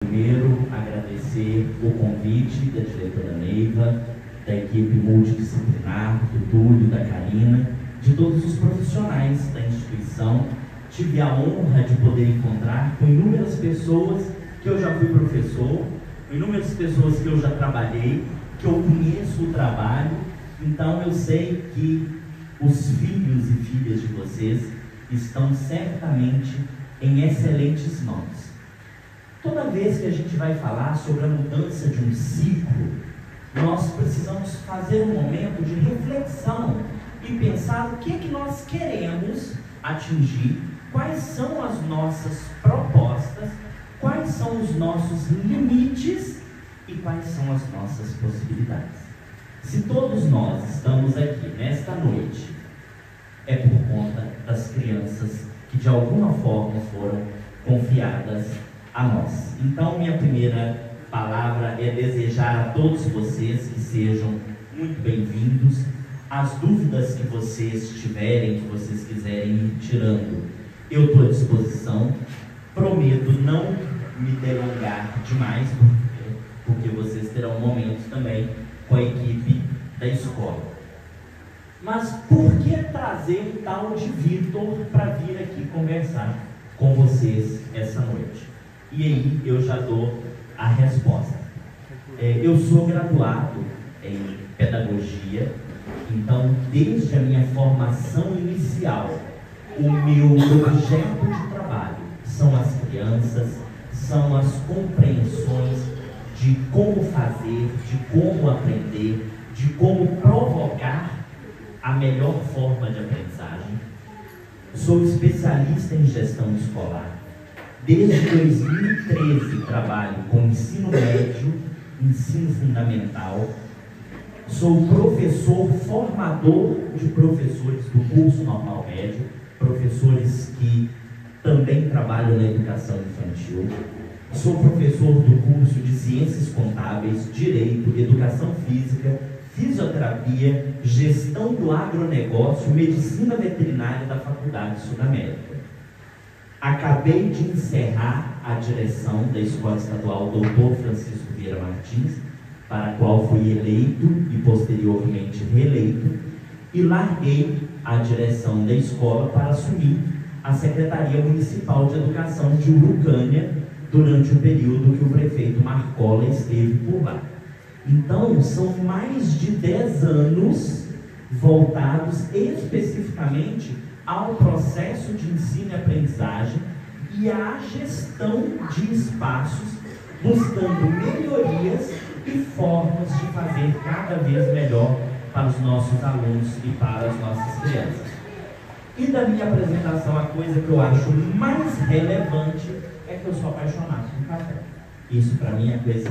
primeiro agradecer o convite da diretora Neiva, da equipe multidisciplinar, do Túlio, da Karina, de todos os profissionais da instituição. Tive a honra de poder encontrar com inúmeras pessoas que eu já fui professor, com inúmeras pessoas que eu já trabalhei, que eu conheço o trabalho. Então eu sei que os filhos e filhas de vocês estão certamente em excelentes mãos. Toda vez que a gente vai falar sobre a mudança de um ciclo, nós precisamos fazer um momento de reflexão e pensar o que é que nós queremos atingir, quais são as nossas propostas, quais são os nossos limites e quais são as nossas possibilidades. Se todos nós estamos aqui nesta noite, é por conta das crianças que de alguma forma foram confiadas a nós. Então, minha primeira palavra é desejar a todos vocês que sejam muito bem-vindos. As dúvidas que vocês tiverem, que vocês quiserem ir tirando, eu estou à disposição. Prometo não me delongar demais, porque vocês terão momentos também com a equipe da escola. Mas por que trazer o tal de Vitor para vir aqui conversar com vocês essa noite? E aí eu já dou a resposta. Eu sou graduado em pedagogia, então desde a minha formação inicial, o meu objeto de trabalho são as crianças, são as compreensões de como fazer, de como aprender, de como provocar a melhor forma de aprendizagem. Sou especialista em gestão escolar. Desde 2013 trabalho com ensino médio, ensino fundamental. Sou professor formador de professores do curso normal médio, professores que também trabalham na educação infantil. Sou professor do curso de Ciências Contábeis, Direito, Educação Física, Fisioterapia, Gestão do Agronegócio, Medicina Veterinária da Faculdade Sul-América. Acabei de encerrar a direção da Escola Estadual Dr. Francisco Vieira Martins, para a qual fui eleito e posteriormente reeleito, e larguei a direção da escola para assumir a Secretaria Municipal de Educação de Urucânia durante o período que o prefeito Marcola esteve por lá. Então, são mais de 10 anos voltados especificamente ao processo de ensino e aprendizagem e à gestão de espaços, buscando melhorias e formas de fazer cada vez melhor para os nossos alunos e para as nossas crianças. E da minha apresentação, a coisa que eu acho mais relevante é que eu sou apaixonado por café. Isso para mim é a coisa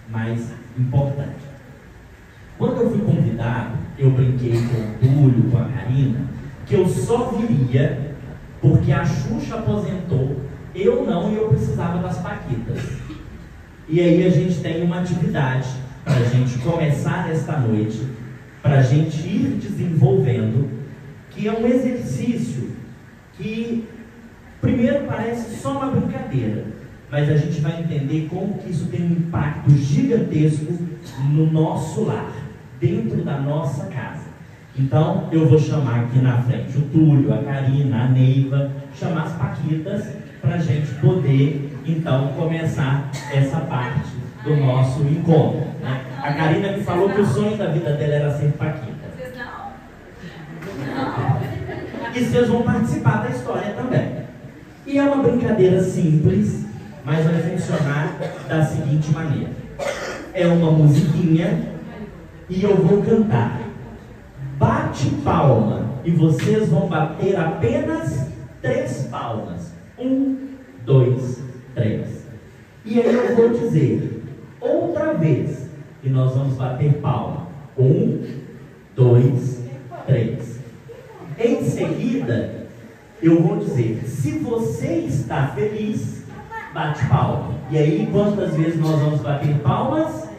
mais importante. Quando eu fui convidado, eu brinquei com o Túlio, com a Karina, que eu só viria porque a Xuxa aposentou, eu não, e eu precisava das paquitas. E aí a gente tem uma atividade para a gente começar esta noite, para a gente ir desenvolvendo, que é um exercício que primeiro parece só uma brincadeira, mas a gente vai entender como que isso tem um impacto gigantesco no nosso lar, dentro da nossa casa. Então eu vou chamar aqui na frente o Túlio, a Karina, a Neiva, chamar as paquitas para a gente poder então começar essa parte do nosso encontro, né? A Karina me falou que o sonho da vida dela era ser paquita. Vocês não? E vocês vão participar da história também. E é uma brincadeira simples, mas vai funcionar da seguinte maneira. É uma musiquinha e eu vou cantar. Bate palma e vocês vão bater apenas 3 palmas. 1, 2, 3. E aí eu vou dizer outra vez e nós vamos bater palma. 1, 2, 3. Em seguida, eu vou dizer, se você está feliz, bate palma. E aí, quantas vezes nós vamos bater palmas?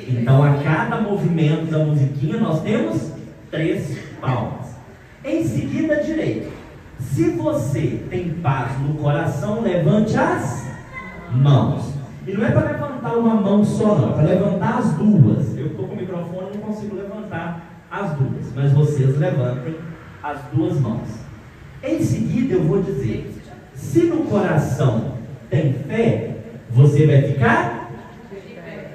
Então, a cada movimento da musiquinha, nós temos 3 palmas. Em seguida, direito. Se você tem paz no coração, levante as mãos. E não é para levantar uma mão só, não, é para levantar as duas. Eu estou com o microfone e não consigo levantar as duas, mas vocês levantem as duas mãos. Em seguida eu vou dizer, se no coração tem fé, você vai ficar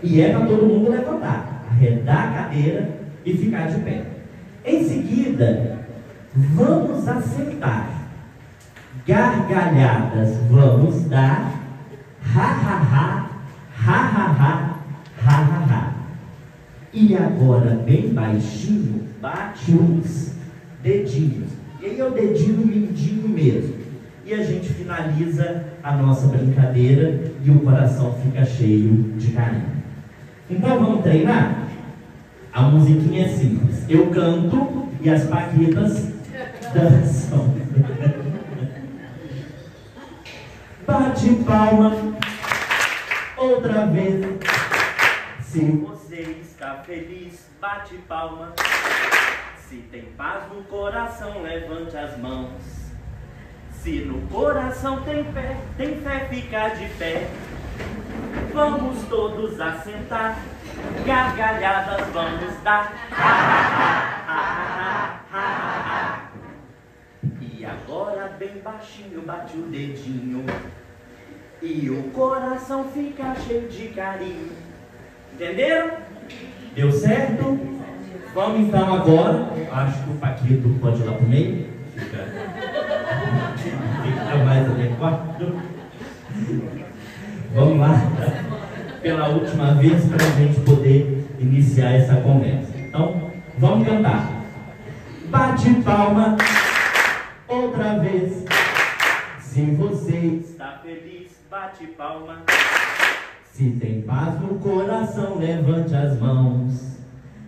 e é para todo mundo levantar, arredar a cadeira e ficar de pé. Em seguida, vamos assentar. Gargalhadas vamos dar. Ha ha ha, ha ha ha, ha ha ha. E agora, bem baixinho, bate os dedinhos. E aí é o dedinho mindinho mesmo. E a gente finaliza a nossa brincadeira e o coração fica cheio de carinho. Então vamos treinar? A musiquinha é simples. Eu canto e as paquitas dançam. Bate palma outra vez. Se você está feliz, bate palma. Se tem paz no coração, levante as mãos. Se no coração tem fé, fica de pé. Vamos todos assentar, gargalhadas vamos dar. E agora bem baixinho bate o dedinho e o coração fica cheio de carinho. Entenderam? Deu certo? Vamos então agora. Acho que o Paquito pode ir lá pro meio. Fica mais adequado. Vamos lá, pela última vez, para a gente poder iniciar essa conversa. Então, vamos cantar. Bate palma outra vez. Se você está feliz, bate palma. Se tem paz no coração, levante as mãos.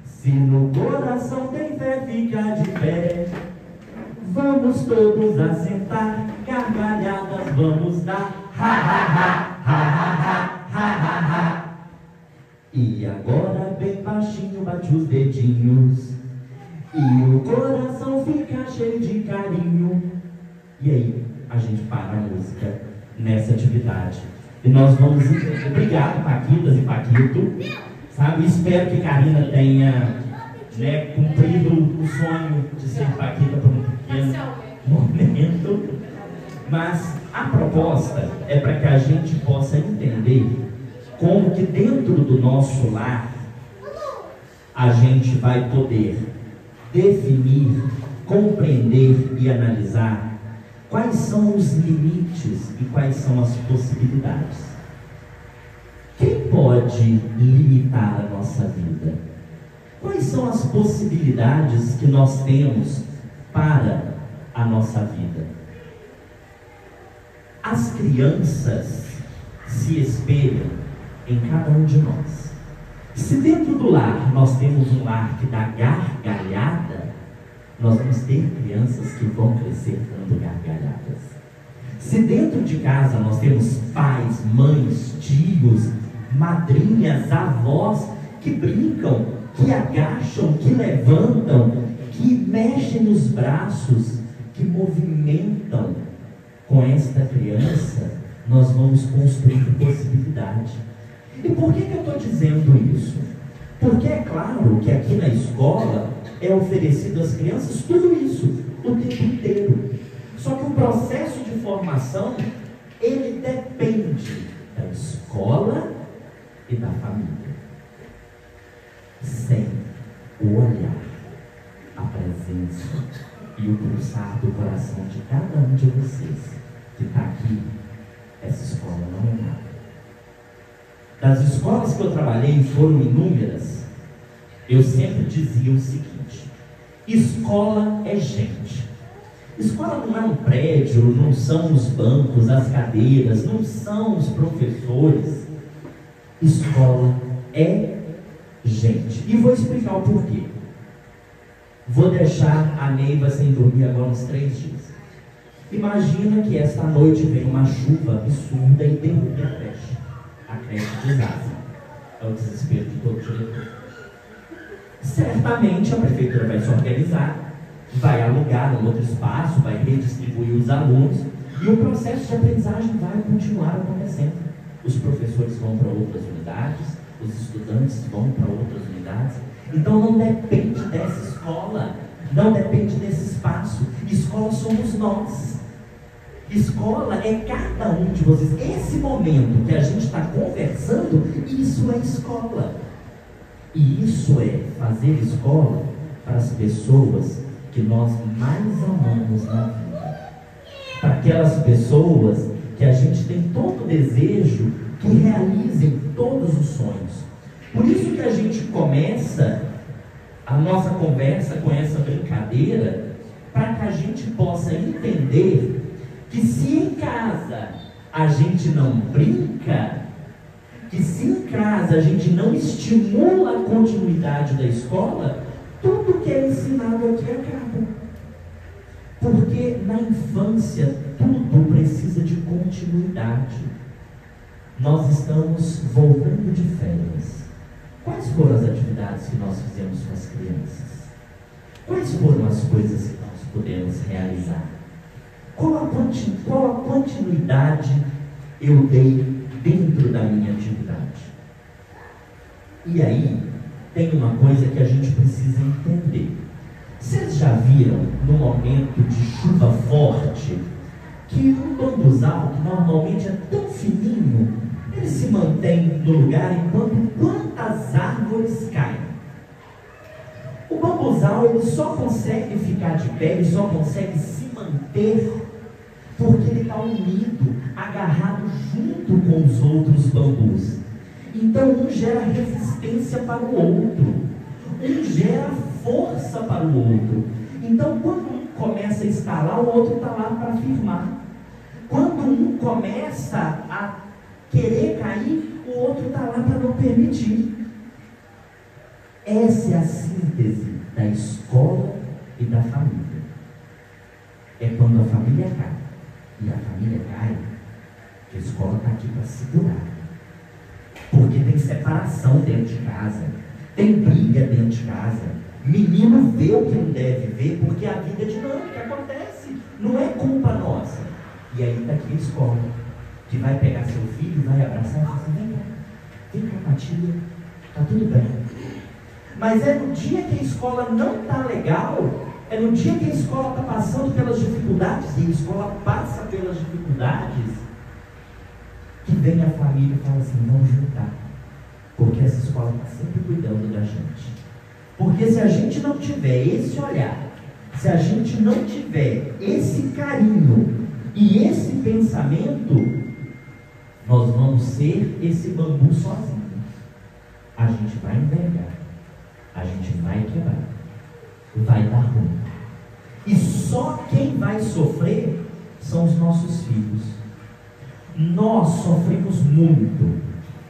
Se no coração tem fé, fica de pé. Vamos todos assentar, gargalhadas vamos dar. Ha ha ha, ha ha ha, ha ha ha. E agora bem baixinho bate os dedinhos e o coração fica cheio de carinho. E aí a gente para a música nessa atividade. E nós vamos, obrigado Paquitas e Paquito, sabe? Espero que Karina tenha, né, cumprido o sonho de ser Paquita por um pequeno momento. Mas a proposta é para que a gente possa entender como que dentro do nosso lar a gente vai poder definir, compreender e analisar quais são os limites e quais são as possibilidades. Quem pode limitar a nossa vida? Quais são as possibilidades que nós temos para a nossa vida? As crianças se espelham em cada um de nós. Se dentro do lar nós temos um lar que dá gargalhada, nós vamos ter crianças que vão crescer dando gargalhadas. Se dentro de casa nós temos pais, mães, tios, madrinhas, avós que brincam, que agacham, que levantam, que mexem nos braços, que movimentam com esta criança, nós vamos construir possibilidade. E por que eu estou dizendo isso? Porque é claro que aqui na escola é oferecido às crianças tudo isso, o tempo inteiro. Só que o processo de formação, ele depende da escola e da família. Sem o olhar, a presença e o pulsar do coração de cada um de vocês que está aqui, essa escola não é nada. Das escolas que eu trabalhei, foram inúmeras, eu sempre dizia o seguinte: escola é gente. Escola não é um prédio, não são os bancos, as cadeiras, não são os professores. Escola é gente. E vou explicar o porquê. Vou deixar a Neiva sem dormir agora uns 3 dias. Imagina que esta noite vem uma chuva absurda e derruba a creche. A creche desastre. É o desespero de todo diretor. Certamente a prefeitura vai se organizar, vai alugar um outro espaço, vai redistribuir os alunos e o processo de aprendizagem vai continuar acontecendo. os professores vão para outras unidades, os estudantes vão para outras unidades. Então não depende dessa escola, não depende desse espaço. Escola somos nós. Escola é cada um de vocês. Esse momento que a gente está conversando, isso é escola. E isso é fazer escola para as pessoas que nós mais amamos na vida. Para aquelas pessoas que a gente tem todo o desejo que realizem todos os sonhos. Por isso que a gente começa a nossa conversa com essa brincadeira, para que a gente possa entender que se em casa a gente não brinca, que se em casa a gente não estimula a continuidade da escola, tudo que é ensinado aqui acaba. Porque na infância tudo precisa de continuidade. Nós estamos voltando de férias. Quais foram as atividades que nós fizemos com as crianças? Quais foram as coisas que nós podemos realizar? Qual a continuidade eu dei dentro da minha atividade? E aí, tem uma coisa que a gente precisa entender. Vocês já viram, no momento de chuva forte, que um bambuzal, que normalmente é tão fininho, ele se mantém no lugar enquanto quantas árvores caem? O bambuzal, ele só consegue ficar de pé, ele só consegue se manter porque ele está unido, agarrado junto com os outros bambus. Então um gera resistência para o outro, um gera força para o outro. Então quando um começa a estalar, o outro está lá para firmar. Quando um começa a querer cair, o outro está lá para não permitir. Essa é a síntese da escola e da família. É quando a família cai. E a família cai, que a escola está aqui para segurar. Porque tem separação dentro de casa, tem briga dentro de casa. Menino vê o que não deve ver, porque a vida é dinâmica, acontece. Não é culpa nossa. E aí está aqui a escola, que vai pegar seu filho, vai abraçar e falar assim: vem cá, Matilha, está tudo bem. Mas é no dia que a escola não está legal, é no dia que a escola está passando pelas dificuldades, e a escola passa pelas dificuldades, que vem a família e fala assim: vamos juntar, porque essa escola está sempre cuidando da gente. Porque se a gente não tiver esse olhar, se a gente não tiver esse carinho e esse pensamento, nós vamos ser esse bambu sozinho. A gente vai envergar, a gente vai quebrar, vai dar ruim. E só quem vai sofrer são os nossos filhos. Nós sofremos muito.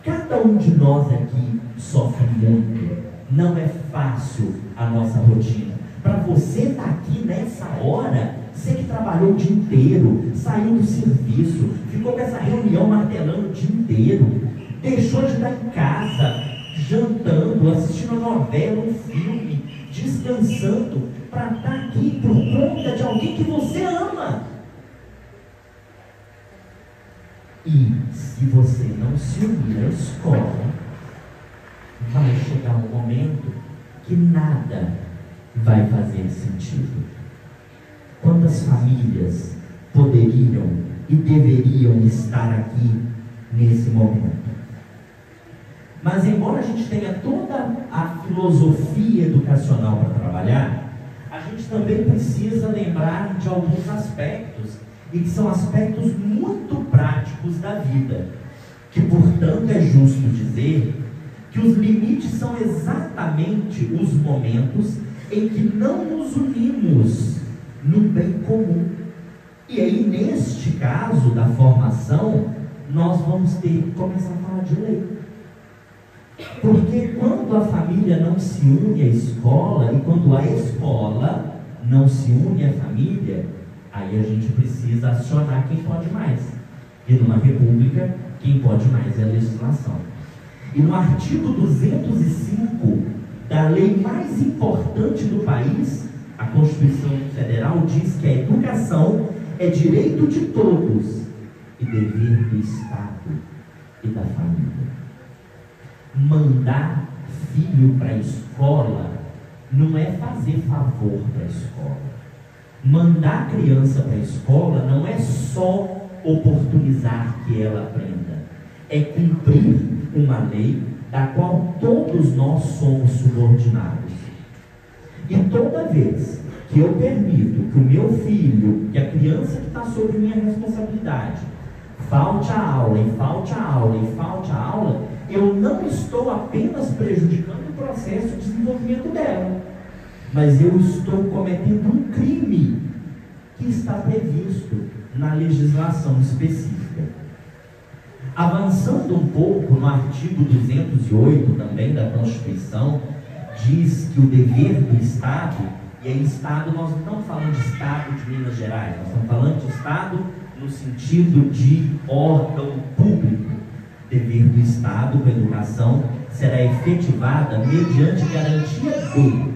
Cada um de nós aqui sofre muito. Não é fácil a nossa rotina. Para você estar aqui nessa hora, você que trabalhou o dia inteiro, saiu do serviço, ficou com essa reunião martelando o dia inteiro, deixou de estar em casa, jantando, assistindo a novela, um filme, descansando, para estar aqui por conta de alguém que você ama. E se você não se unir à escola, vai chegar um momento que nada vai fazer sentido. Quantas famílias poderiam e deveriam estar aqui nesse momento? Mas embora a gente tenha toda a filosofia educacional para trabalhar, a gente também precisa lembrar de alguns aspectos, e que são aspectos muito práticos da vida, que portanto é justo dizer que os limites são exatamente os momentos em que não nos unimos num bem comum. E aí, neste caso da formação, nós vamos ter que começar a falar de lei. Porque quando a família não se une à escola, e quando a escola não se une à família, aí a gente precisa acionar quem pode mais. E numa república, quem pode mais é a legislação. E no artigo 205 da lei mais importante do país, a Constituição Federal diz que a educação é direito de todos e dever do Estado. e da família. Mandar filho para a escola não é fazer favor para a escola. Mandar criança para a escola não é só oportunizar que ela aprenda, é cumprir uma lei da qual todos nós somos subordinados. E toda vez que eu permito que o meu filho, que a criança que está sob minha responsabilidade, falte a aula, e falte a aula, e falte a aula, eu não estou apenas prejudicando o processo de desenvolvimento dela, mas eu estou cometendo um crime que está previsto na legislação específica. Avançando um pouco no artigo 208 também da Constituição, diz que o dever do Estado, e aí Estado, nós não estamos falando de Estado de Minas Gerais, nós estamos falando de Estado no sentido de órgão público. Dever do Estado com a educação será efetivada mediante garantia de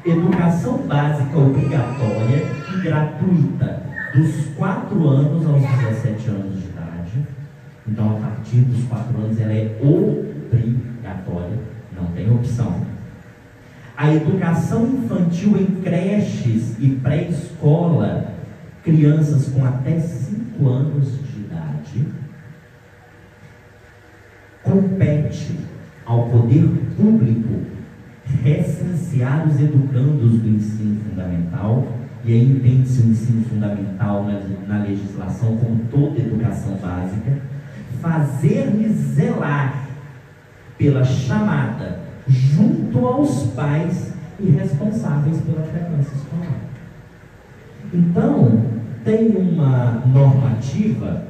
educação básica obrigatória e gratuita dos 4 anos aos 17 anos de idade. Então, a partir dos 4 anos, ela é obrigatória, não tem opção. A educação infantil em creches e pré-escola, crianças com até 5 anos de idade. Compete ao poder público recensear os educandos do ensino fundamental, e aí entende-se o ensino fundamental na legislação como toda educação básica, fazer-lhes zelar pela chamada junto aos pais e responsáveis pela frequência escolar. Então, tem uma normativa,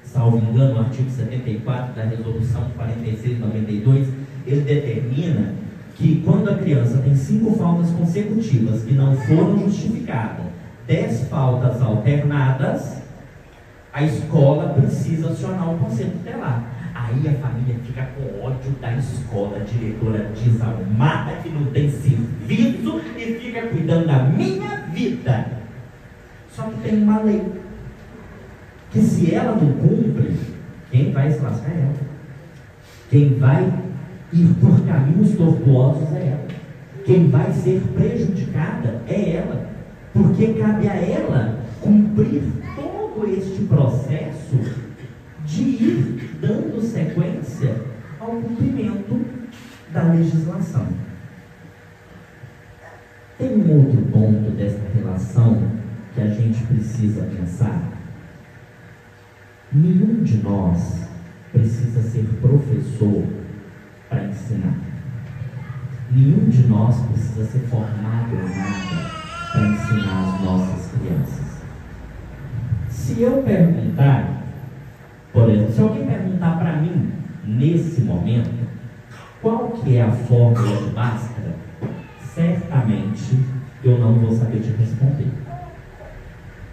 salvo engano, no artigo 74 da Resolução 4692, ele determina que quando a criança tem 5 faltas consecutivas que não foram justificadas, 10 faltas alternadas, a escola precisa acionar o conselho tutelar. Aí a família fica com ódio da escola, a diretora desalmada, que não tem serviço e fica cuidando da minha vida. Só que tem uma lei, que se ela não cumpre, quem vai se lascar é ela. Quem vai ir por caminhos tortuosos é ela. Quem vai ser prejudicada é ela. Porque cabe a ela cumprir todo este processo de ir dando sequência ao cumprimento da legislação. Tem um outro ponto dessa relação que a gente precisa pensar. Nenhum de nós precisa ser professor para ensinar. Nenhum de nós precisa ser formado em nada para ensinar as nossas crianças. Se eu perguntar, por exemplo, se alguém perguntar para mim, nesse momento, qual que é a fórmula de Bhaskara, certamente eu não vou saber te responder.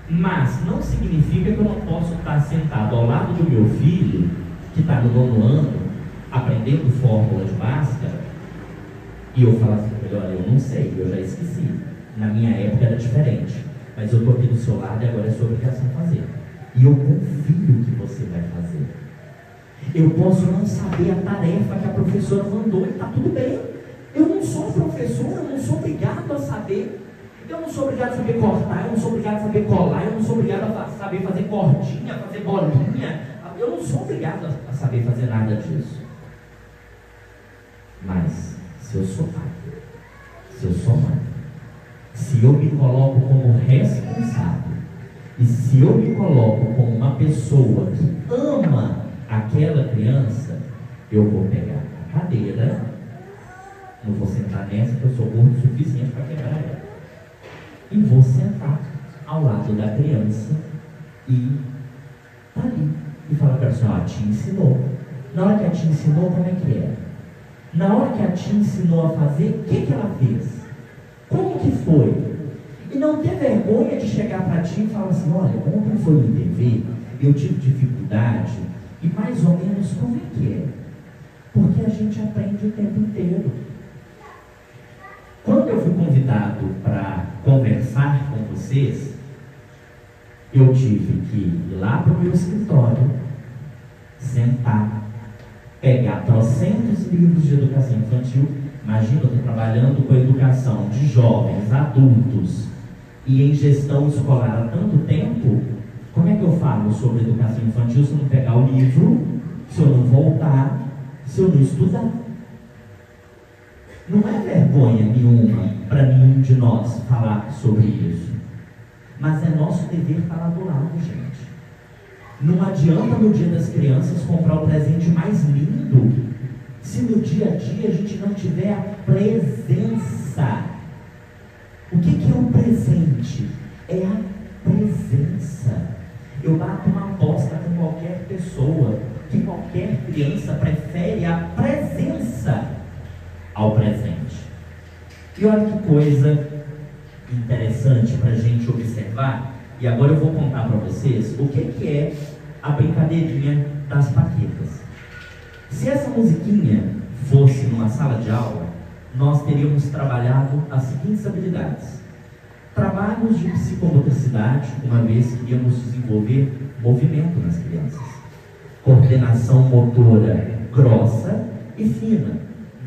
Mas não significa que eu não posso estar sentado ao lado do meu filho, que está no 9º ano, aprendendo fórmula de Bhaskara, e eu falar assim, olha, eu não sei, eu já esqueci. Na minha época era diferente, mas eu estou aqui do seu lado e agora é sua obrigação fazer. E eu confio que você vai fazer. Eu posso não saber a tarefa que a professora mandou e está tudo bem. Eu não sou professora, eu não sou obrigado a saber. Eu não sou obrigado a saber cortar, eu não sou obrigado a saber colar, eu não sou obrigado a saber fazer cordinha, fazer bolinha. Eu não sou obrigado a saber fazer nada disso. Mas, se eu sou pai, se eu sou mãe, se eu me coloco como responsável, e se eu me coloco como uma pessoa que ama aquela criança, eu vou pegar a cadeira, não vou sentar nessa, que eu sou gordo o suficiente para quebrar ela, e vou sentar ao lado da criança e tá ali, e falar para ela assim, ó, a tia ensinou. Na hora que a tia ensinou, como é que é? Na hora que a tia ensinou a fazer, o que ela fez? Como que foi? E não ter vergonha de chegar para ti e falar assim, olha, ontem foi no TV, eu tive dificuldade, e mais ou menos como é que é? Porque a gente aprende o tempo inteiro. Quando eu fui convidado para conversar com vocês, eu tive que ir lá para o meu escritório, sentar, pegar trocentos livros de educação infantil. Imagina, eu estou trabalhando com a educação de jovens, adultos e em gestão escolar há tanto tempo. Como é que eu falo sobre educação infantil se eu não pegar o livro, se eu não voltar, se eu não estudar? Não é vergonha nenhuma para nenhum de nós falar sobre isso, mas é nosso dever estar do lado, gente. Não adianta no dia das crianças comprar o presente mais lindo se no dia a dia a gente não tiver a presença. O que é um presente? É a presença. Eu bato uma aposta com qualquer pessoa que qualquer criança prefere a presença ao presente. E olha que coisa interessante para a gente observar. E agora eu vou contar para vocês o que é a brincadeirinha das Paquetas. Se essa musiquinha fosse numa sala de aula, nós teríamos trabalhado as seguintes habilidades. Trabalhos de psicomotricidade, uma vez que iríamos desenvolver movimento nas crianças. Coordenação motora grossa e fina.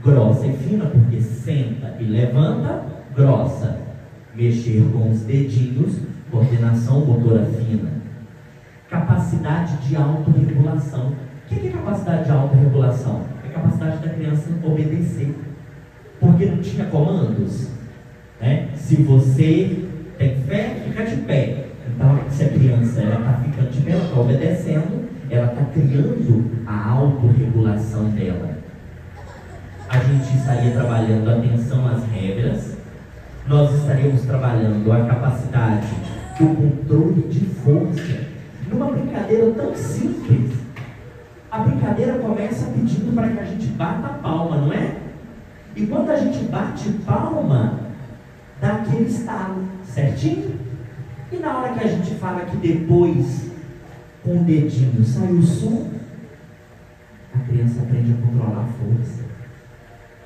Grossa e fina porque senta e levanta, grossa. Mexer com os dedinhos, coordenação motora fina. Capacidade de autorregulação. O que é capacidade de autorregulação? É a capacidade da criança obedecer. Porque não tinha comandos, né? Se você tem fé, fica de pé. Então, se a criança está ficando de pé, ela está obedecendo, ela está criando a autorregulação dela. A gente estaria trabalhando a atenção às regras, nós estaríamos trabalhando a capacidade do controle de força. Numa brincadeira tão simples, a brincadeira começa pedindo para que a gente bata a palma, não é? E quando a gente bate palma, dá aquele estalo, certinho? E na hora que a gente fala que depois, com o dedinho, sai o som, a criança aprende a controlar a força.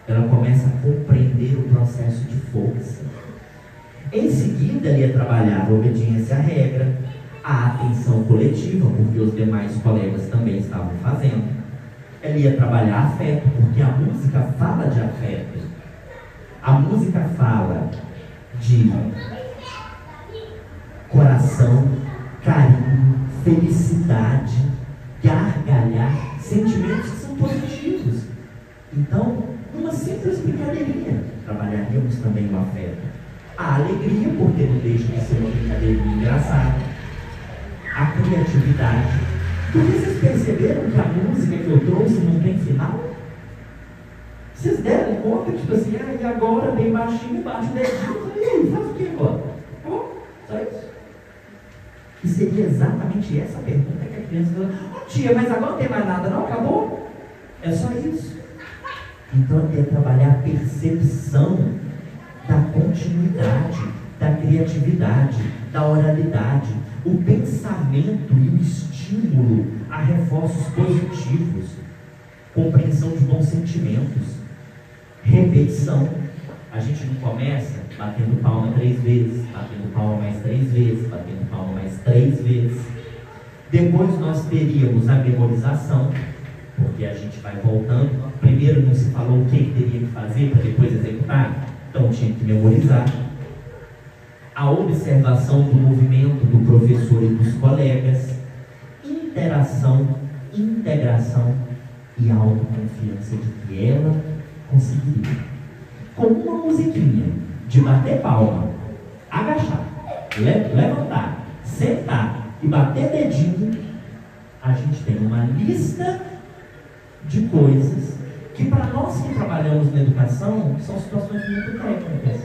Ela começa a compreender o processo de força. Em seguida, ele ia trabalhar a obediência à regra, a atenção coletiva, porque os demais colegas também estavam fazendo. Ele ia trabalhar afeto, porque a música fala de afeto. A música fala de coração, carinho, felicidade, gargalhar, sentimentos que são positivos. Então, numa simples brincadeirinha, trabalharíamos também o afeto. A alegria, porque não deixa de ser uma brincadeirinha engraçada. A criatividade. Porque vocês perceberam que a música que eu trouxe não tem final? Vocês deram conta, tipo assim, e agora bem baixinho, bate o dedinho, e aí, faz o que agora? Acabou? Só isso? E seria exatamente essa pergunta que a criança fala: tia, mas agora não tem mais nada não? Acabou? É só isso. Então é trabalhar a percepção da continuidade, da criatividade, da oralidade, o pensamento e o estímulo a reforços positivos, compreensão de bons sentimentos, repetição. A gente não começa batendo palma 3 vezes, batendo palma mais 3 vezes, batendo palma mais 3 vezes. Depois nós teríamos a memorização, porque a gente vai voltando. Primeiro não se falou o que teria que fazer para depois executar, então tinha que memorizar. A observação do movimento do professor e dos colegas, interação, integração e autoconfiança de que ela conseguiria. Com uma musiquinha de bater palma, agachar, levantar, sentar e bater dedinho, a gente tem uma lista de coisas que para nós que trabalhamos na educação são situações muito técnicas.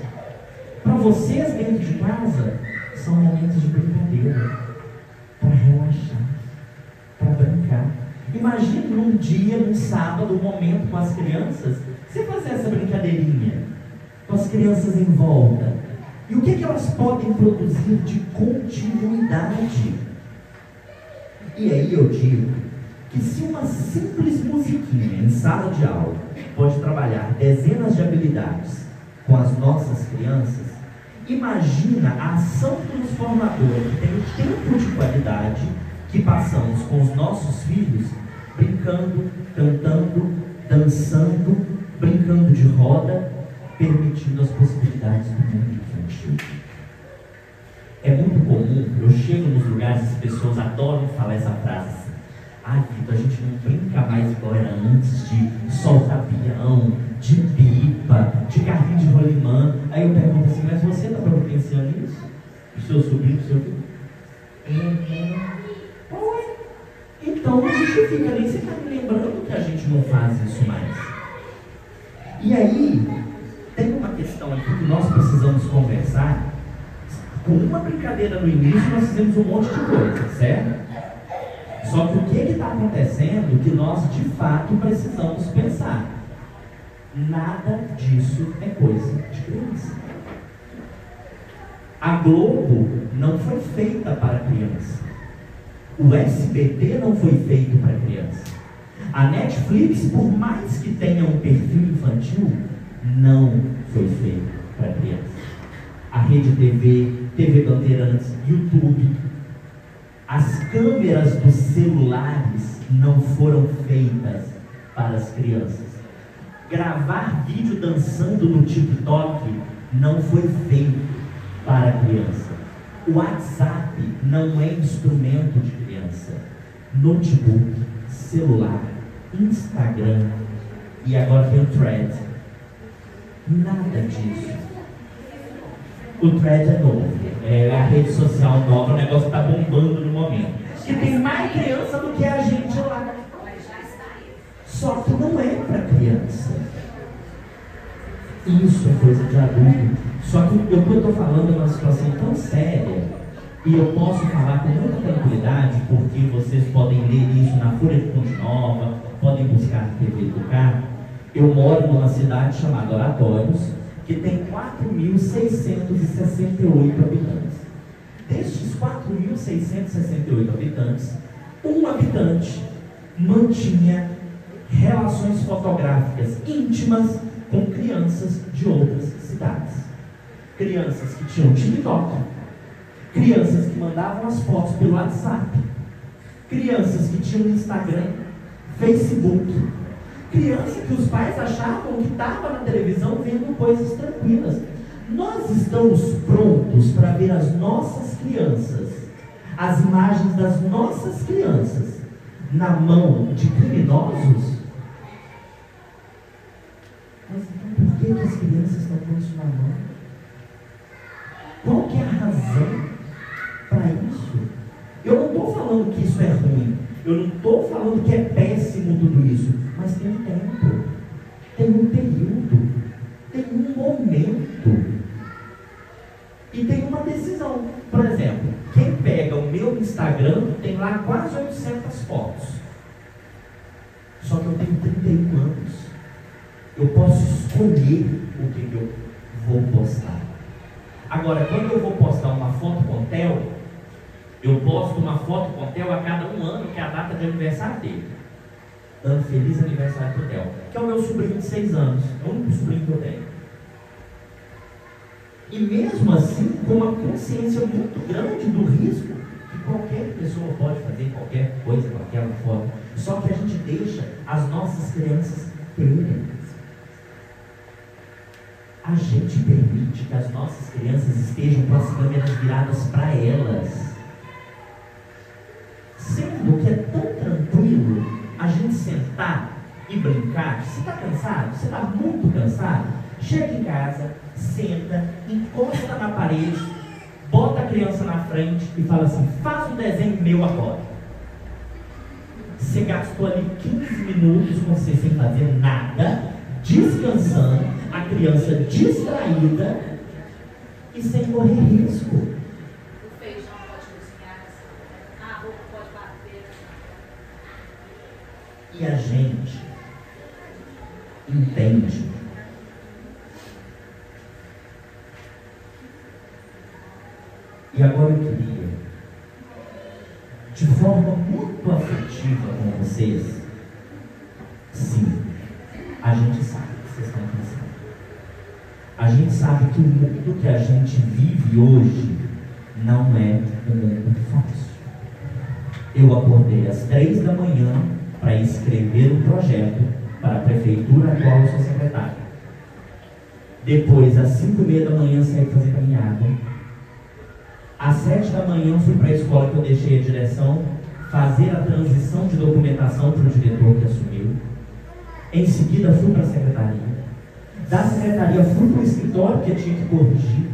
Para vocês dentro de casa são momentos de brincadeira, para relaxar, para brincar. Imagine num dia, num sábado, um momento com as crianças, você fazer essa brincadeirinha com as crianças em volta. E o que elas podem produzir de continuidade? E aí eu digo que se uma simples musiquinha em sala de aula pode trabalhar dezenas de habilidades com as nossas crianças, imagina a ação transformadora que tem o tempo de qualidade que passamos com os nossos filhos brincando, cantando, dançando, brincando de roda, permitindo as possibilidades do mundo infantil. É muito comum, eu chego nos lugares e as pessoas adoram falar essa frase assim: ai, Vitor, a gente não brinca mais igual era antes de soltar peão, de pipa, de carrinho de rolimã. Aí eu pergunto assim: mas você está providenciando isso? O seu sobrinho, o seu filho? Então não justifica nem você está me lembrando que a gente não faz isso mais. E aí, tem uma questão aqui que nós precisamos conversar. Com uma brincadeira no início, nós fizemos um monte de coisa, certo? Só que o que está acontecendo que nós de fato precisamos pensar? Nada disso é coisa de criança. A Globo não foi feita para criança. O SBT não foi feito para criança. A Netflix, por mais que tenha um perfil infantil, não foi feito para criança. A Rede TV, TV Bandeirantes, YouTube, as câmeras dos celulares não foram feitas para as crianças. Gravar vídeo dançando no TikTok não foi feito para a criança. O WhatsApp não é instrumento de criança. Notebook, celular, Instagram e agora tem o Thread. Nada disso. O Thread é novo, é a rede social nova, o negócio está bombando no momento. Que tem mais criança do que a gente lá. Só que não é para criança. Isso é coisa de adulto. Só que o que eu estou falando é uma situação tão séria, e eu posso falar com muita tranquilidade, porque vocês podem ler isso na Folha de Fonte Nova, podem buscar na TV do carro. Eu moro numa cidade chamada Oratórios, que tem 4.668 habitantes. Destes 4.668 habitantes, um habitante mantinha relações fotográficas íntimas com crianças de outras cidades. Crianças que tinham TikTok, crianças que mandavam as fotos pelo WhatsApp, crianças que tinham Instagram, Facebook, criança que os pais achavam que estava na televisão vendo coisas tranquilas. Nós estamos prontos para ver as nossas crianças, as imagens das nossas crianças, na mão de criminosos? Mas então por que as crianças estão com isso na mão? Qual que é a razão para isso? Eu não estou falando que isso é ruim, eu não estou falando que é péssimo tudo isso, mas tem um tempo, tem um período, tem um momento e tem uma decisão. Por exemplo, quem pega o meu Instagram tem lá quase 800 fotos, só que eu tenho 31 anos, eu posso escolher o que eu vou postar. Agora, quando eu vou postar uma foto com o Theo, eu posto uma foto com o Theo a cada um ano, que é a data de aniversário dele, dando feliz aniversário pro Theo, que é o meu sobrinho de 6 anos, é o único sobrinho que eu tenho. E mesmo assim, com uma consciência muito grande do risco que qualquer pessoa pode fazer qualquer coisa com aquela foto, só que a gente deixa as nossas crianças terem. A gente permite que as nossas crianças estejam com as câmeras viradas para elas, sendo que é tão tranquilo a gente sentar e brincar. Você está cansado? Você está muito cansado? Chega em casa, senta, encosta na parede, bota a criança na frente e fala assim: faz um desenho meu agora. Você gastou ali 15 minutos com você sem fazer nada, descansando, a criança distraída e sem correr risco. O feijão pode cozinhar, a roupa pode bater. E a gente entende e agora eu queria, de forma muito afetiva com vocês, sim, a gente sabe que vocês estão pensando. A gente sabe que o mundo que a gente vive hoje não é um mundo fácil. Eu acordei às 3 da manhã para escrever o projeto para a prefeitura a qual eu sou secretário. Depois, às 5h30 da manhã, saí fazer caminhada. Às 7 da manhã, fui para a escola que eu deixei a direção, fazer a transição de documentação para o diretor que assumiu. Em seguida, fui para a secretaria. Da secretaria, fui para o escritório, que eu tinha que corrigir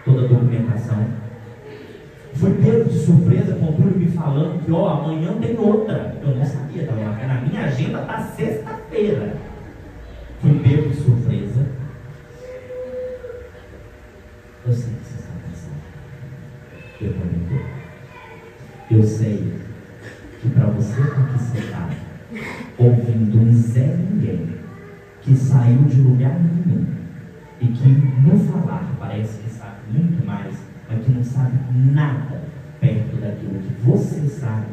toda a documentação. Fui pego de surpresa com o Túlio me falando que, amanhã tem outra. Eu não sabia, estava lá. Na minha agenda está sexta-feira. Fui pego de surpresa. Eu sei que você está pensando. Eu também estou. Eu sei que para você que você está ouvindo um Zé Ninguém que saiu de lugar nenhum e que no falar parece que sabe muito mais, mas que não sabe nada perto daquilo que você sabe,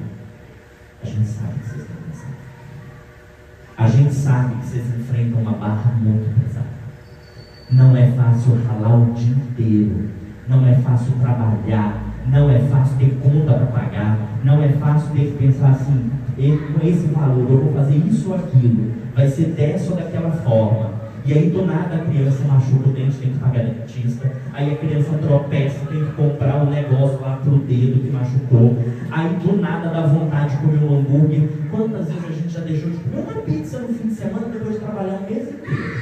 a gente sabe que vocês estão pensando. A gente sabe que vocês enfrentam uma barra muito pesada. Não é fácil ralar o dia inteiro, não é fácil trabalhar, não é fácil ter conta para pagar, não é fácil ter que pensar assim, com esse valor, eu vou fazer isso ou aquilo, vai ser dessa ou daquela forma. E aí do nada a criança machuca o dente, tem que pagar dentista, aí a criança tropeça, tem que comprar um negócio lá pro dedo que machucou, aí do nada dá vontade de comer um hambúrguer. Quantas vezes a gente já deixou de comer uma pizza no fim de semana depois de trabalhar um mês inteiro?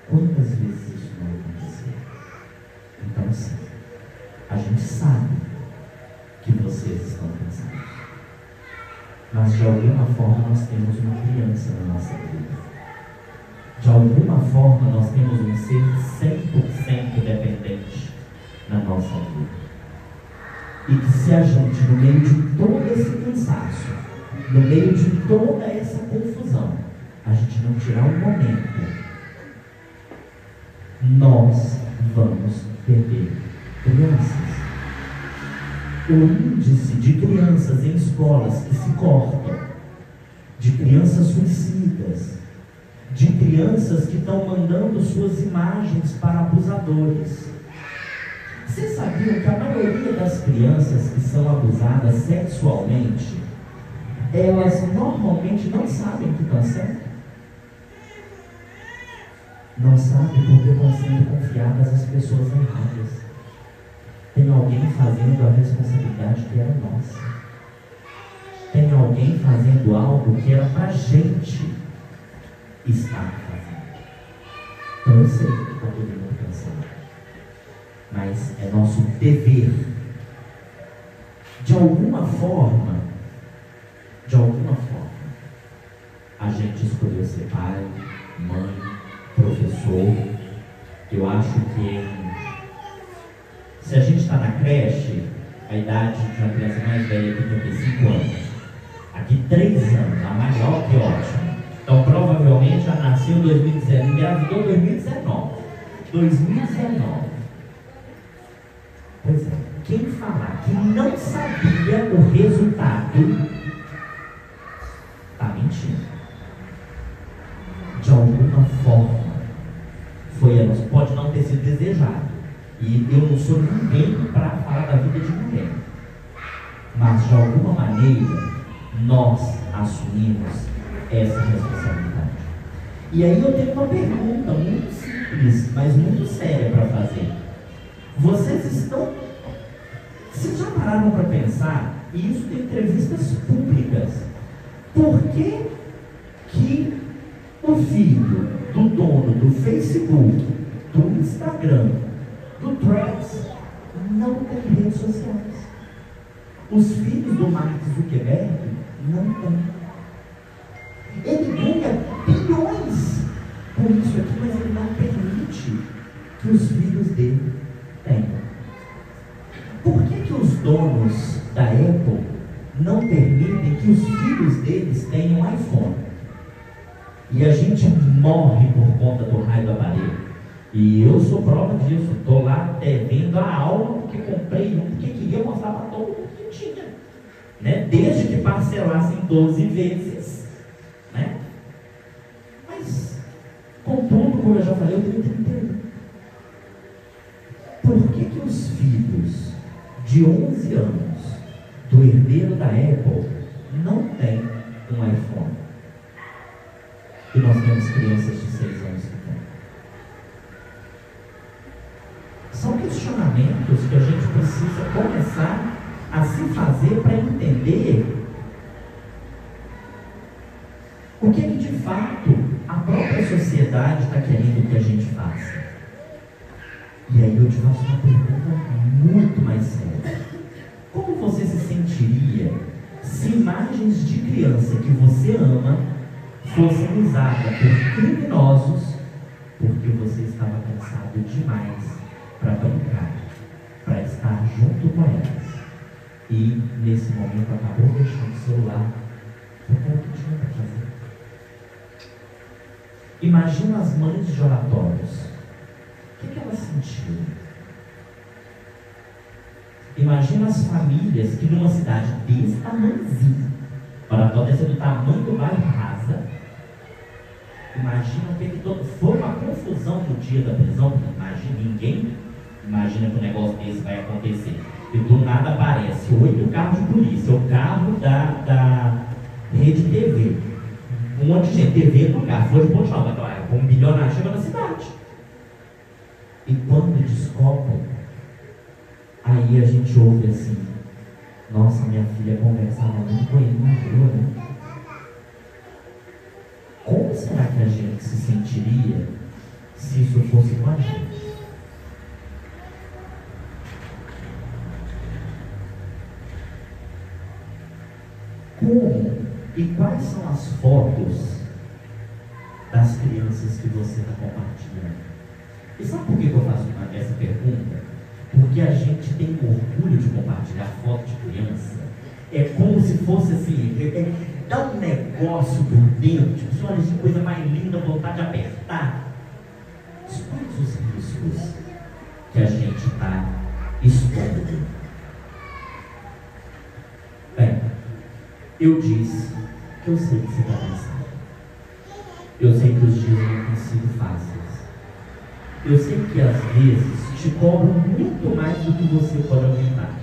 Quantas vezes isso não aconteceu? Então sim, a gente sabe que vocês estão pensando, mas de alguma forma nós temos uma criança na nossa vida. De alguma forma nós temos um ser 100% dependente na nossa vida. E que se a gente, no meio de todo esse cansaço, no meio de toda essa confusão, a gente não tirar um momento, nós vamos perder crianças. O índice de crianças em escolas que se cortam, de crianças suicidas, de crianças que estão mandando suas imagens para abusadores. Vocês sabiam que a maioria das crianças que são abusadas sexualmente, elas normalmente não sabem que estão sendo? Não sabem porque estão sendo confiadas às pessoas erradas. Tem alguém fazendo a responsabilidade que era nossa. Tem alguém fazendo algo que era para a gente estar fazendo. Então eu sei que está todo mundo pensando, mas é nosso dever. De alguma forma, a gente escolheu ser pai, mãe, professor. Eu acho que se a gente está na creche, a idade de uma criança mais velha aqui tem 5 anos. Aqui 3 anos, a maior que ótimo. Então provavelmente já nasceu em 2019, engravidou em 2019. Pois é, quem falar que não sabia o resultado, está mentindo. De alguma forma, pode não ter sido desejado. E eu não sou ninguém para falar da vida de ninguém. Mas de alguma maneira, nós assumimos essa responsabilidade. E aí eu tenho uma pergunta muito simples, mas muito séria para fazer. Vocês já pararam para pensar, e isso tem entrevistas públicas, por que o filho do dono do Facebook, do Instagram, do Threads, não tem redes sociais? Os filhos do Mark Zuckerberg não têm. Ele ganha bilhões por isso aqui, mas ele não permite que os filhos dele tenham. Por que os donos da Apple não permitem que os filhos deles tenham iPhone? E a gente morre por conta do raio do aparelho. E eu sou prova disso. Estou lá vendo a aula porque comprei um, porque queria mostrar para todo mundo que tinha. Né? Desde que parcelassem 12 vezes. Né? Mas, contudo, como eu já falei, eu tenho 31. Por que os filhos de 11 anos do herdeiro da Apple não têm que nós temos crianças de 6 anos que têm. São questionamentos que a gente precisa começar a se fazer para entender o que de fato a própria sociedade está querendo que a gente faça. E aí eu te faço uma pergunta muito mais séria. Como você se sentiria se imagens de criança que você ama fossem usadas por criminosos porque você estava cansado demais para brincar, para estar junto com elas? E nesse momento acabou deixando o celular porque era o que tinha para fazer. Imagina as mães de oratórios. O que elas sentiram? Imagina as famílias que numa cidade desse tamanhozinho, Oratório deve ser do tamanho do bairro Rasa. Imagina o que todo. Foi uma confusão no dia da prisão. Imagina, ninguém imagina que um negócio desse vai acontecer. E do nada aparece 8 carros de polícia, o carro da Rede TV. Um monte de gente, TV no carro, foi de Ponte Nova, um bilionário chegou na cidade. E quando descobrem, aí a gente ouve assim: nossa, minha filha conversava muito com ele na rua, né? Como será que a gente se sentiria se isso fosse com a gente? Como e quais são as fotos das crianças que você está compartilhando? E sabe por que eu faço essa pergunta? Porque a gente tem orgulho de compartilhar foto de criança. É como se fosse assim, dá um negócio por dentro, tipo, olha que coisa mais linda, vontade de apertar. Quais os riscos que a gente está expondo? Bem, eu disse que eu sei que você está pensando. Eu sei que os dias não têm sido fáceis. Eu sei que às vezes te cobram muito mais do que você pode aumentar.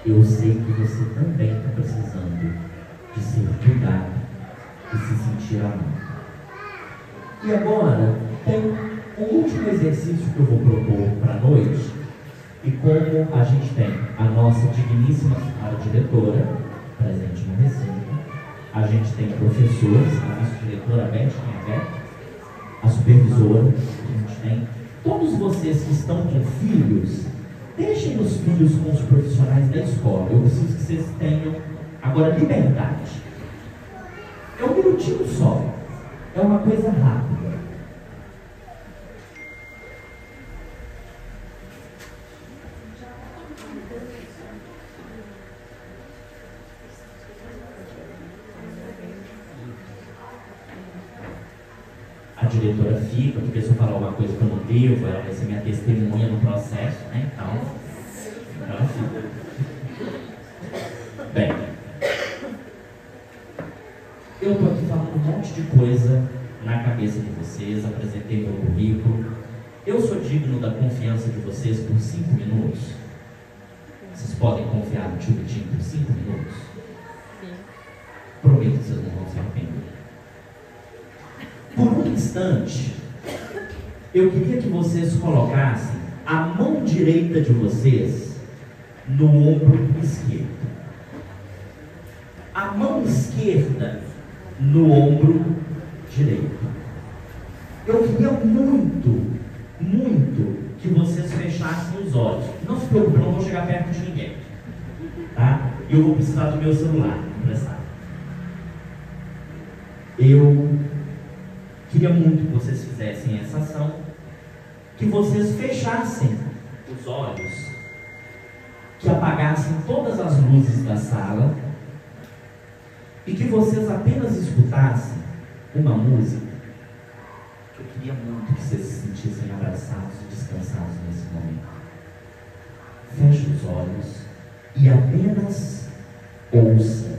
Eu sei que você também está precisando de ser cuidado e se sentir amado. E agora tem um último exercício que eu vou propor para a noite. E como a gente tem a nossa digníssima senhora diretora presente no recinto, a gente tem professores, a vice-diretora Beth, quem é Beth? A supervisora, a gente tem. Todos vocês que estão com filhos, deixem os filhos com os profissionais da escola. Eu preciso que vocês tenham agora liberdade. É um minutinho só. É uma coisa rápida. A diretora fica, porque se eu falar alguma coisa que eu não devo, ela vai ser minha testemunha no processo, né? Então ela fica. Bem, eu estou aqui falando um monte de coisa na cabeça de vocês, apresentei meu currículo. Eu sou digno da confiança de vocês por 5 minutos? Vocês podem confiar no tio Vitinho por 5 minutos? Sim. Prometo que vocês não vão se arrepender. Por um instante, eu queria que vocês colocassem a mão direita de vocês no ombro esquerdo. A mão esquerda no ombro direito. Eu queria muito, muito que vocês fechassem os olhos. Não se preocupe, eu não vou chegar perto de ninguém. Tá? Eu vou precisar do meu celular emprestado. Eu queria muito que vocês fizessem essa ação, que vocês fechassem os olhos, que apagassem todas as luzes da sala e que vocês apenas escutassem uma música. Eu queria muito que vocês se sentissem abraçados e descansados nesse momento. Feche os olhos e apenas ouça.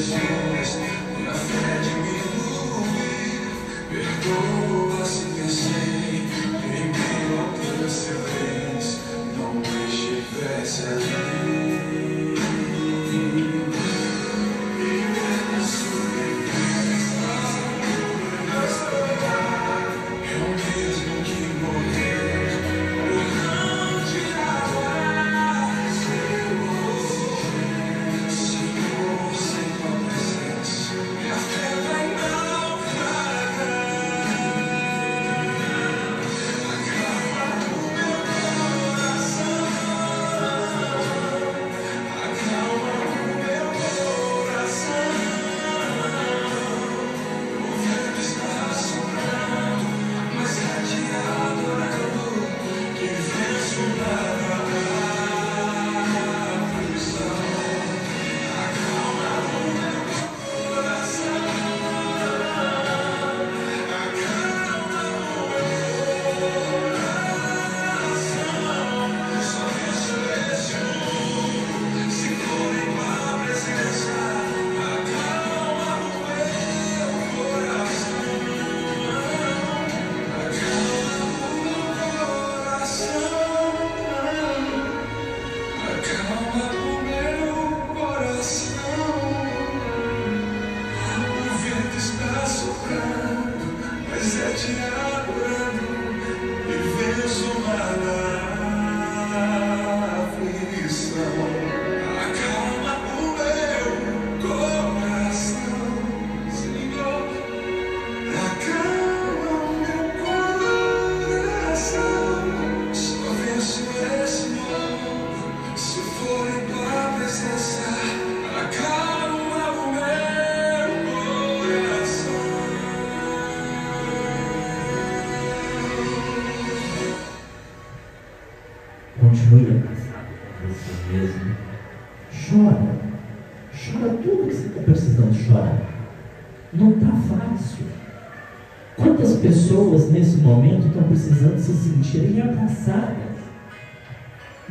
Jesus, minha fé diminui. Perdoa se pensei em meio a perseverança, não estivesse ali. Continue abraçado com você mesmo. Chora. Chora tudo que você está precisando chorar. Não está fácil. Quantas pessoas nesse momento estão precisando se sentirem abraçadas?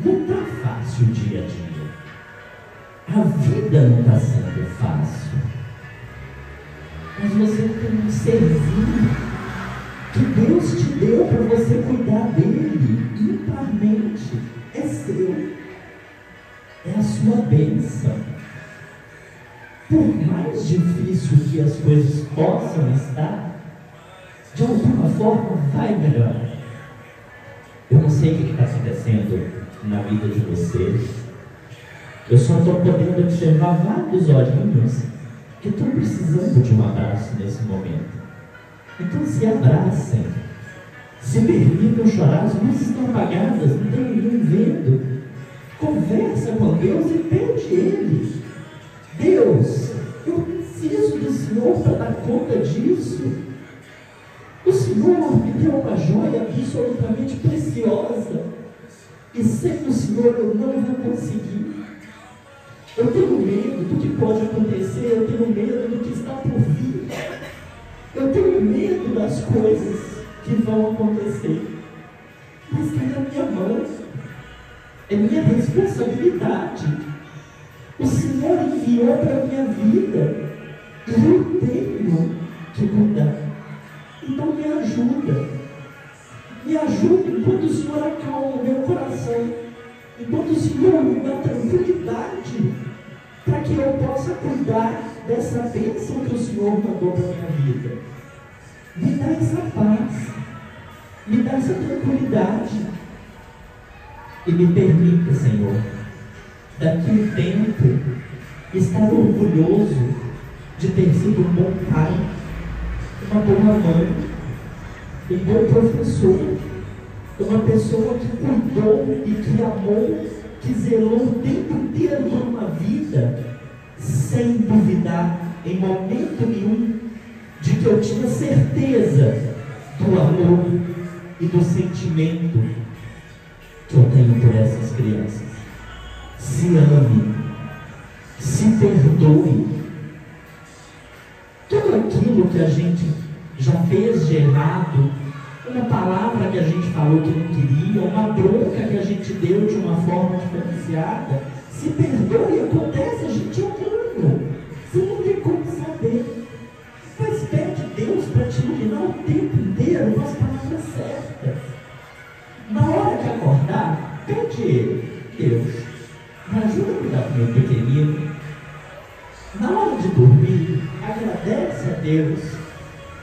Não está fácil o dia a dia. A vida não está sendo fácil. Mas você tem um serzinho que Deus te deu para você cuidar dele imparmente. É seu. É a sua bênção. Por mais difícil que as coisas possam estar, de alguma forma vai melhorar. Eu não sei o que está acontecendo na vida de vocês. Eu só estou podendo observar vários olhinhos que estão precisando de um abraço nesse momento. Então se abracem, se permitam chorar. As luzes estão apagadas, não tem ninguém vendo. Conversa com Deus e pede Ele: Deus, eu preciso do Senhor para dar conta disso. O Senhor me deu uma joia absolutamente preciosa, e sem o Senhor eu não vou conseguir. Eu tenho medo do que pode acontecer, eu tenho medo do que está por vir, eu tenho medo das coisas que vão acontecer, mas está na minha mão, é minha responsabilidade. O Senhor enviou para a minha vida e eu tenho que cuidar. Então me ajuda enquanto o Senhor acalma o meu coração, enquanto o Senhor me dá tranquilidade para que eu possa cuidar dessa bênção que o Senhor mandou para a minha vida. Me dá essa paz, me dá essa tranquilidade e me permita, Senhor, daqui a um tempo estar orgulhoso de ter sido um bom pai, uma boa mãe, um bom professor, uma pessoa que cuidou e que amou, que zelou o tempo inteiro por uma vida, sem duvidar em momento nenhum de que eu tinha certeza do amor e do sentimento que eu tenho por essas crianças. Se ame, se perdoe. Tudo aquilo que a gente já fez de errado, uma palavra que a gente falou que não queria, uma bronca que a gente deu de uma forma diferenciada, se perdoe. Acontece, a gente é humano. Você não dormir, agradece a Deus,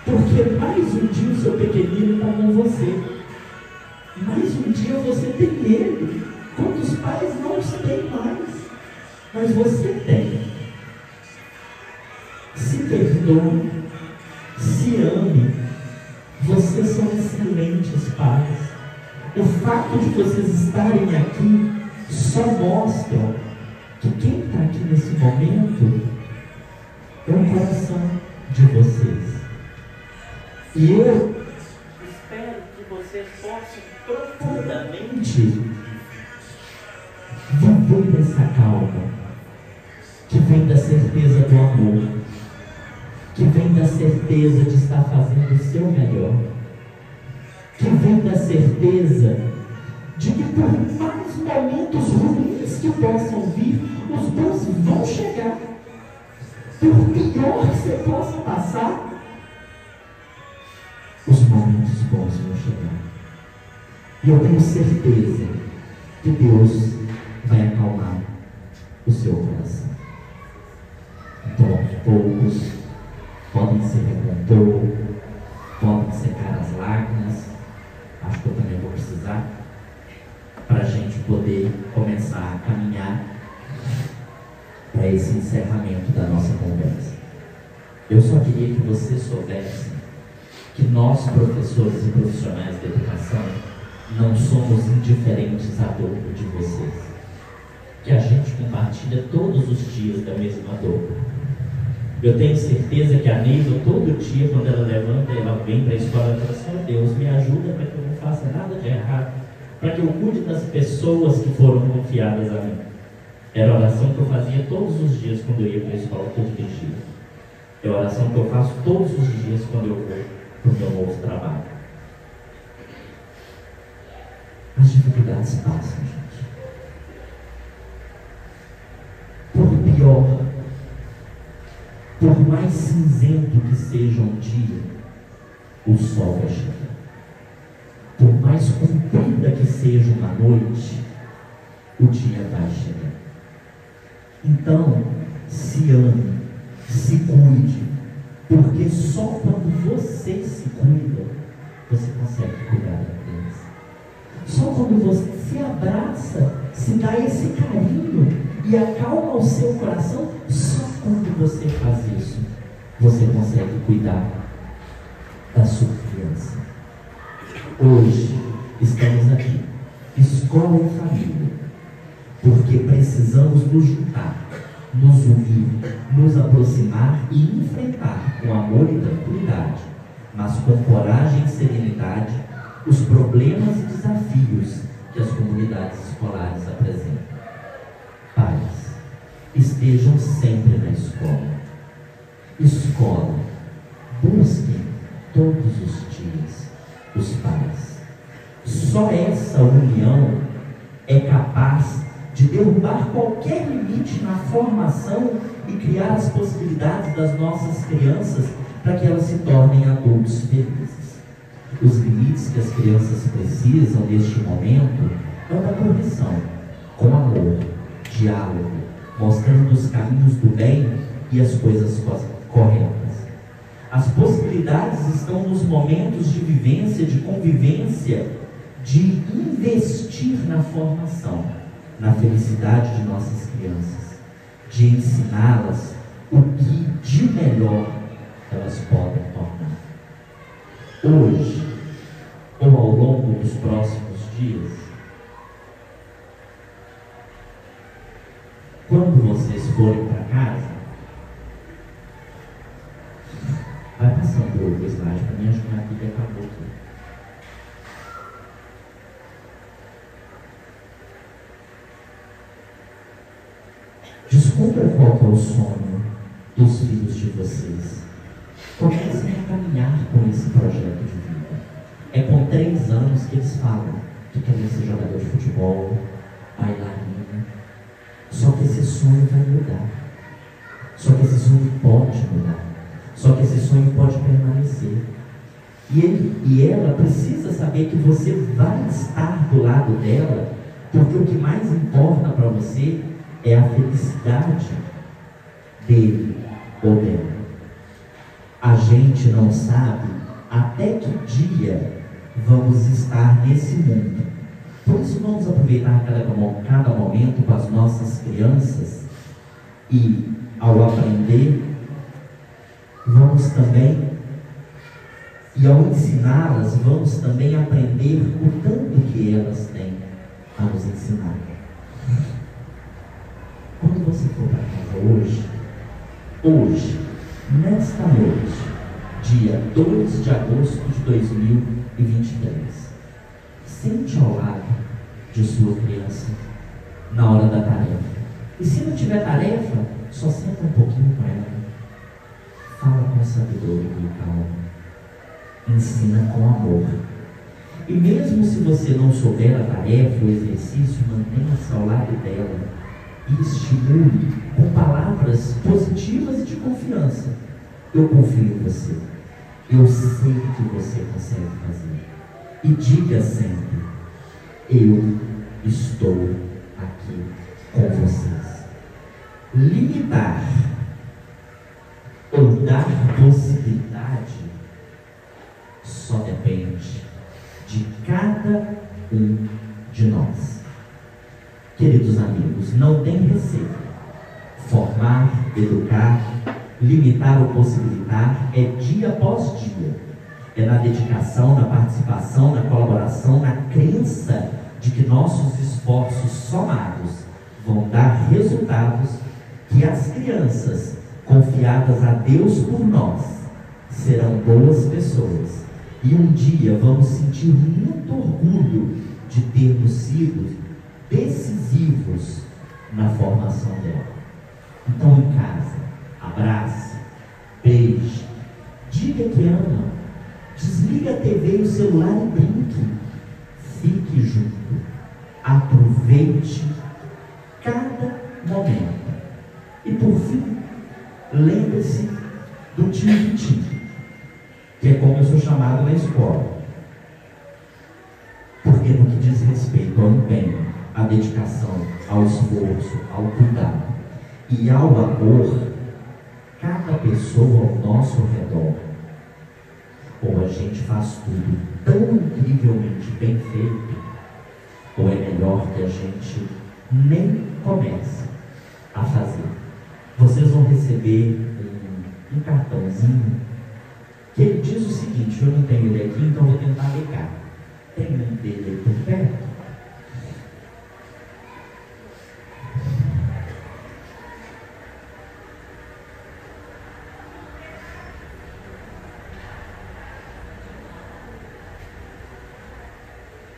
porque mais um dia o seu pequenino está com você. Mais um dia você tem ele, quando os pais não os têm mais, mas você tem. Se perdoe, se ame. Vocês são excelentes pais. O fato de vocês estarem aqui só mostram que quem está aqui nesse momento é o coração de vocês. E eu espero que vocês possam profundamente viver essa calma que vem da certeza do amor, que vem da certeza de estar fazendo o seu melhor, que vem da certeza de que por mais momentos ruins que possam vir, os bons vão chegar. Por pior que você possa passar, os momentos bons vão chegar. E eu tenho certeza que Deus vai acalmar o seu coração. Então, aos poucos, podem ser recontor, podem secar as lágrimas. Acho que eu também vou precisar, para a gente poder começar a caminhar para esse encerramento da nossa conversa. Eu só queria que vocês soubessem que nós, professores e profissionais da educação, não somos indiferentes à dor de vocês, que a gente compartilha todos os dias da mesma dor. Eu tenho certeza que a Neiva, todo dia, quando ela levanta, ela vem para a escola e fala: Senhor Deus, me ajuda para que eu não faça nada de errado, para que eu cuide das pessoas que foram confiadas a mim. Era a oração que eu fazia todos os dias quando eu ia para a escola todo dia. É a oração que eu faço todos os dias quando eu vou para o meu novo trabalho. As dificuldades passam, gente. Por pior, por mais cinzento que seja um dia, o sol vai chegar. Por mais comprida que seja uma noite, o dia vai chegar. Então, se ame, se cuide, porque só quando você se cuida, você consegue cuidar da criança. Só quando você se abraça, se dá esse carinho e acalma o seu coração, só quando você faz isso, você consegue cuidar da sua criança. Hoje, estamos aqui, escola e família, porque precisamos nos juntar, nos unir, nos aproximar e enfrentar com amor e tranquilidade, mas com coragem e serenidade, os problemas e desafios que as comunidades escolares apresentam. Pais, estejam sempre na escola. Escola, busquem todos os dias os pais. Só essa união é capaz de derrubar qualquer limite na formação e criar as possibilidades das nossas crianças para que elas se tornem adultos felizes. Os limites que as crianças precisam neste momento é da correção, com amor, diálogo, mostrando os caminhos do bem e as coisas corretas. As possibilidades estão nos momentos de vivência, de convivência, de investir na formação, na felicidade de nossas crianças, de ensiná-las o que de melhor elas podem tornar. Hoje, ou ao longo dos próximos dias, quando vocês forem para casa, vai passando o slide para mim, acho que minha Bíblia acabou aqui. Descubra qual é o sonho dos filhos de vocês. Comecem a caminhar com esse projeto de vida. É com 3 anos que eles falam que querem ser jogador de futebol, bailarina. Só que esse sonho vai mudar. Só que esse sonho pode mudar. Só que esse sonho pode permanecer. E ele e ela precisa saber que você vai estar do lado dela, porque o que mais importa para você é a felicidade dele ou dela. A gente não sabe até que dia vamos estar nesse mundo. Por isso vamos aproveitar cada momento com as nossas crianças e, ao aprender, vamos também, e ao ensiná-las, vamos também aprender o tanto que elas têm a nos ensinar. Quando você for para casa hoje, nesta noite, dia 2 de agosto de 2023, sente ao lado de sua criança na hora da tarefa. E se não tiver tarefa, só senta um pouquinho com ela. Fala com sabedoria e calma. Ensina com amor. E mesmo se você não souber a tarefa, o exercício, mantenha-se ao lado dela e estimule com palavras positivas e de confiança. Eu confio em você. Eu sei que você consegue fazer. E diga sempre: eu estou aqui com vocês. Limitar ou dar possibilidade só depende de cada um de nós. Queridos amigos, não tem receita. Formar, educar, limitar ou possibilitar é dia após dia. É na dedicação, na participação, na colaboração, na crença de que nossos esforços somados vão dar resultados, que as crianças, confiadas a Deus por nós, serão boas pessoas. E um dia vamos sentir muito orgulho de termos sido decisivos na formação dela. Então, em casa, abrace, beije, diga que ama, desliga a TV e o celular e brinque. Fique junto, aproveite cada momento. E por fim, lembre-se do tio Vitinho, que é como eu sou chamado na escola. Porque no que diz respeito ao empenho, à dedicação, ao esforço, ao cuidado e ao amor, cada pessoa ao nosso redor, ou a gente faz tudo tão incrivelmente bem feito, ou é melhor que a gente nem comece a fazer. Vocês vão receber um cartãozinho que ele diz o seguinte: eu não tenho ele aqui, então vou tentar ligar. Tem um dele aí por perto?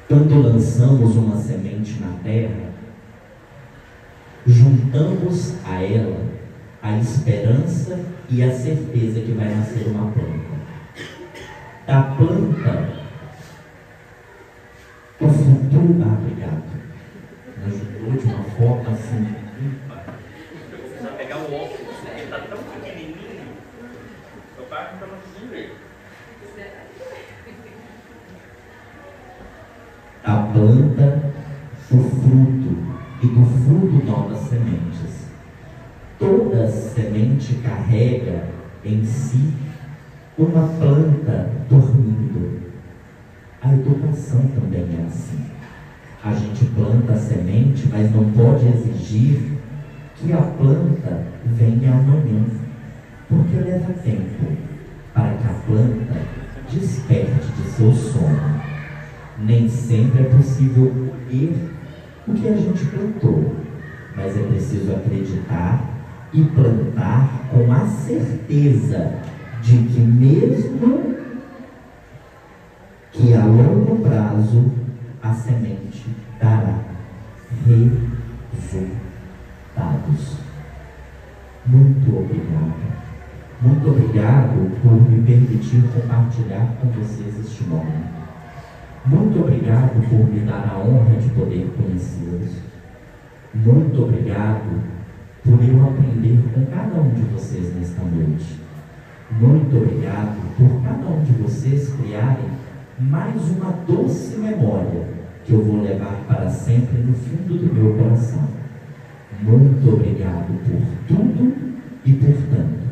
Quando lançamos uma semente na terra, juntamos a ela a esperança e a certeza que vai nascer uma planta. Da planta, o futuro. Obrigado. Me ajudou de uma forma assim. Eu vou precisar pegar o óculos, né? Ele está tão pequenininho. Eu paro para não conseguir. A planta, o fruto, e do fruto novas sementes. Toda semente carrega em si uma planta dormindo. A educação também é assim. A gente planta a semente, mas não pode exigir que a planta venha amanhã, porque leva tempo para que a planta desperte de seu sono. Nem sempre é possível colher o que a gente plantou, mas é preciso acreditar e plantar com a certeza de que mesmo que a longo prazo a semente dará resultados. Muito obrigado. Muito obrigado por me permitir compartilhar com vocês este momento. Muito obrigado por me dar a honra de poder conhecê-los. Muito obrigado por eu aprender com cada um de vocês nesta noite. Muito obrigado por cada um de vocês criarem mais uma doce memória que eu vou levar para sempre no fundo do meu coração. Muito obrigado por tudo e por tanto.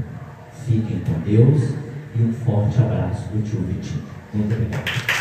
Fiquem com Deus e um forte abraço do tio Vitinho. Muito obrigado.